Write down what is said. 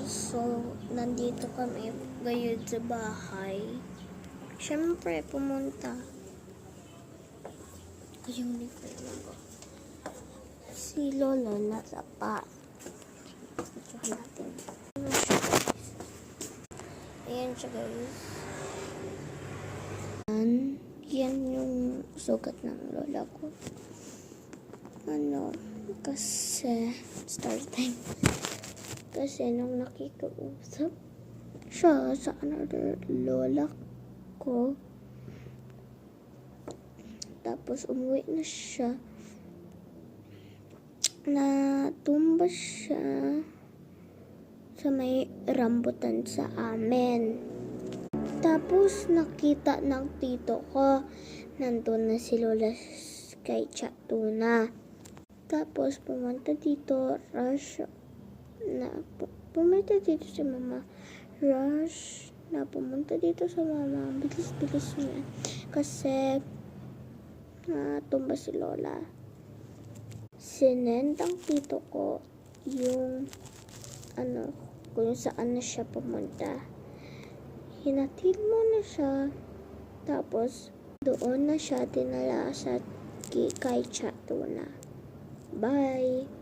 So, nandito kami ngayon sa bahay. Siyempre, pumunta. Kayong ko. Si Lolo nasa pa. Check natin. Ano siya, guys? Ayan siya, guys. Yan yung sugat ng lola ko. Kasi start time. Kasi nung nakikausap siya sa another lola ko, tapos umuwi na siya, natumba siya sa may rambutan sa amin. Tapos nakita ng tito ko, nandun na si Lola kay Chatuna. Tapos pumunta dito, pumunta dito si Mama Rush, pumunta dito sa Mama, bilis-bilis niya. Kasi tumba si Lola. Sinendang tito ko yung kung saan na siya pumunta. Hinatid mo na siya, tapos doon na siya dinala sa kay Chatuna. Bye!